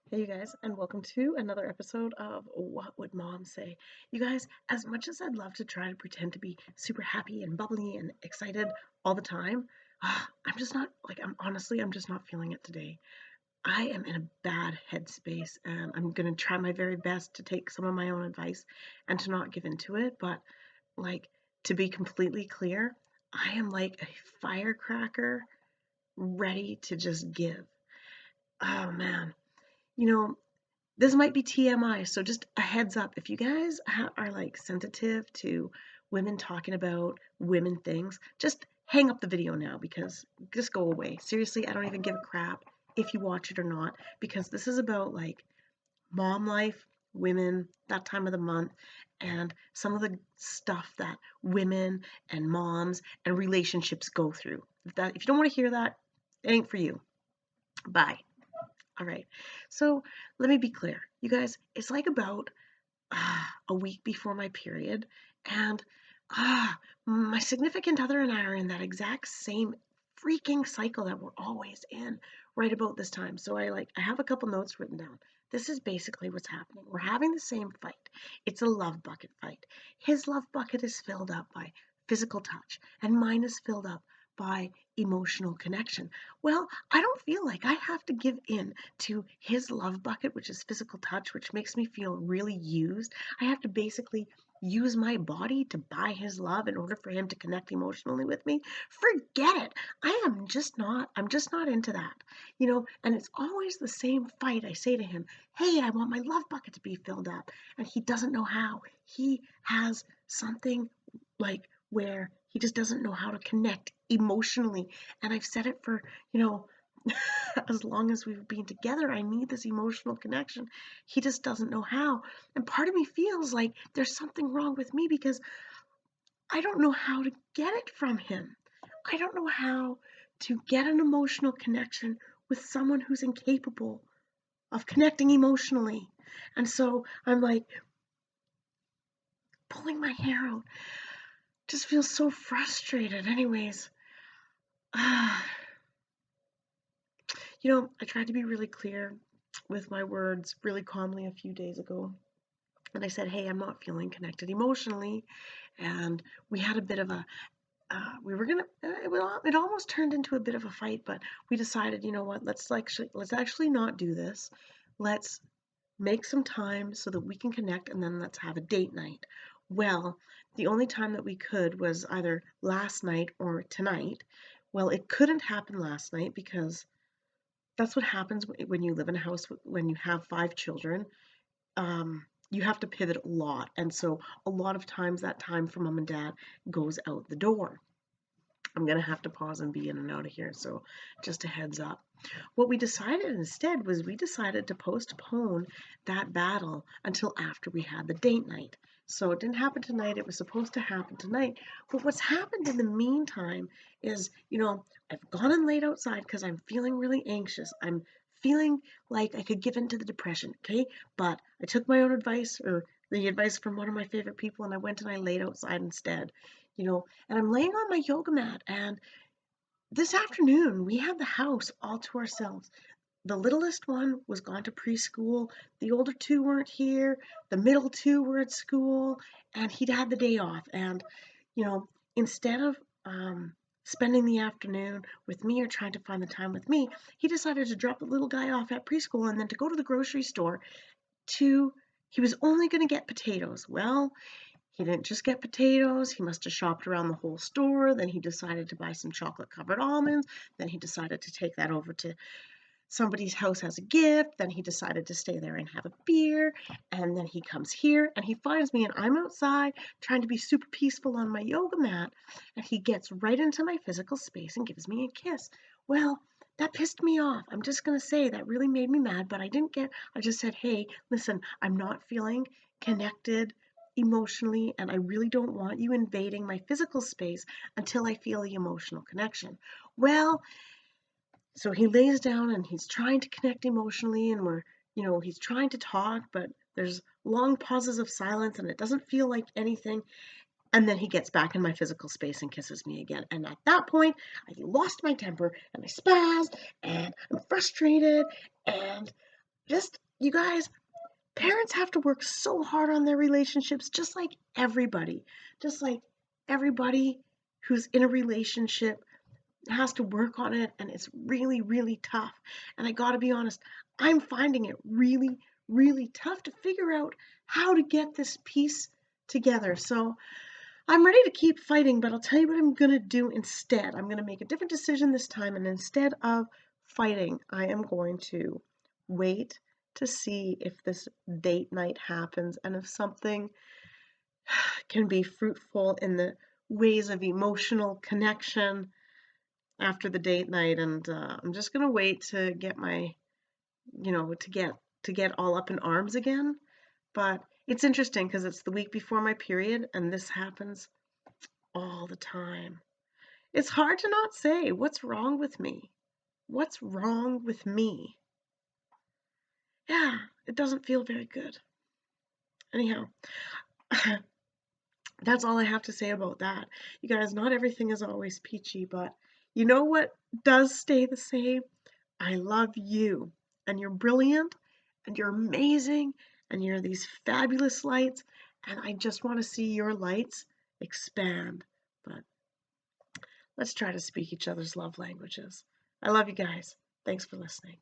Hey, you guys, and welcome to another episode of What Would Mom Say? You guys, as much as I'd love to try to pretend to be super happy and bubbly and excited all the time, I'm just not, I'm just not feeling it today. I am in a bad headspace, and I'm going to try my very best to take some of my own advice and to not give into it. But, like, to be completely clear, I am like a firecracker ready to just give. Oh, man. You know, this might be TMI, so just a heads up. If you guys are like sensitive to women talking about women things, just hang up the video now because just go away. Seriously, I don't even give a crap if you watch it or not because this is about like mom life, women, that time of the month, and some of the stuff that women and moms and relationships go through. If you don't want to hear that, it ain't for you. Bye. All right. So let me be clear. You guys, it's like about a week before my period, and my significant other and I are in that exact same freaking cycle that we're always in right about this time. So I have a couple notes written down. This is basically what's happening. We're having the same fight. It's a love bucket fight. His love bucket is filled up by physical touch, and mine is filled up by emotional connection. Well, I don't feel like I have to give in to his love bucket, which is physical touch, which makes me feel really used. I have to basically use my body to buy his love in order for him to connect emotionally with me. Forget it. I'm just not into that. And it's always the same fight. I say to him, "Hey, I want my love bucket to be filled up." And he doesn't know how. He has something like where he just doesn't know how to connect emotionally. And I've said it for, you know, as long as we've been together, I need this emotional connection. He just doesn't know how. And part of me feels like there's something wrong with me because I don't know how to get it from him. I don't know how to get an emotional connection with someone who's incapable of connecting emotionally. And so I'm like pulling my hair out. Just feel so frustrated. Anyways, I tried to be really clear with my words really calmly a few days ago. And I said, "Hey, I'm not feeling connected emotionally." And we had a bit of a, we were gonna, it almost turned into a bit of a fight, but we decided, you know what, let's actually not do this. Let's make some time so that we can connect and then let's have a date night. Well, the only time that we could was either last night or tonight. Well, it couldn't happen last night because that's what happens when you live in a house when you have 5 children. You have to pivot a lot. And so a lot of times that time for mom and dad goes out the door. I'm going to have to pause and be in and out of here. So just a heads up. What we decided instead was we decided to postpone that battle until after we had the date night. So it didn't happen tonight. It was supposed to happen tonight. But what's happened in the meantime is, I've gone and laid outside because I'm feeling really anxious. I'm feeling like I could give in to the depression, okay? But I took my own advice or the advice from one of my favorite people and I went and I laid outside instead, and I'm laying on my yoga mat. And this afternoon, we had the house all to ourselves. The littlest one was gone to preschool. The older two weren't here. The middle two were at school, and he'd had the day off. And, instead of spending the afternoon with me or trying to find the time with me, he decided to drop the little guy off at preschool and then to go to the grocery store to. He was only going to get potatoes. Well, he didn't just get potatoes, he must have shopped around the whole store, then he decided to buy some chocolate-covered almonds, then he decided to take that over to somebody's house as a gift, then he decided to stay there and have a beer, and then he comes here and he finds me and I'm outside trying to be super peaceful on my yoga mat, and he gets right into my physical space and gives me a kiss. Well, that pissed me off. I'm just going to say that really made me mad, but I just said, "Hey, listen, I'm not feeling connected emotionally, and I really don't want you invading my physical space until I feel the emotional connection." Well, so he lays down and he's trying to connect emotionally, and he's trying to talk, but there's long pauses of silence and it doesn't feel like anything. And then he gets back in my physical space and kisses me again. And at that point, I lost my temper and I spazzed and I'm frustrated and just, you guys, parents have to work so hard on their relationships, just like everybody. Just like everybody who's in a relationship has to work on it, and it's really, really tough. And I gotta be honest, I'm finding it really, really tough to figure out how to get this piece together. So I'm ready to keep fighting, but I'll tell you what I'm gonna do instead. I'm gonna make a different decision this time, and instead of fighting, I am going to wait to see if this date night happens and if something can be fruitful in the ways of emotional connection after the date night. And I'm just gonna wait to get my, to get all up in arms again. But it's interesting because it's the week before my period, and this happens all the time. It's hard to not say, what's wrong with me? What's wrong with me? Yeah, it doesn't feel very good. Anyhow, that's all I have to say about that. You guys, not everything is always peachy, but you know what does stay the same? I love you, and you're brilliant, and you're amazing, and you're these fabulous lights, and I just want to see your lights expand. But let's try to speak each other's love languages. I love you guys. Thanks for listening.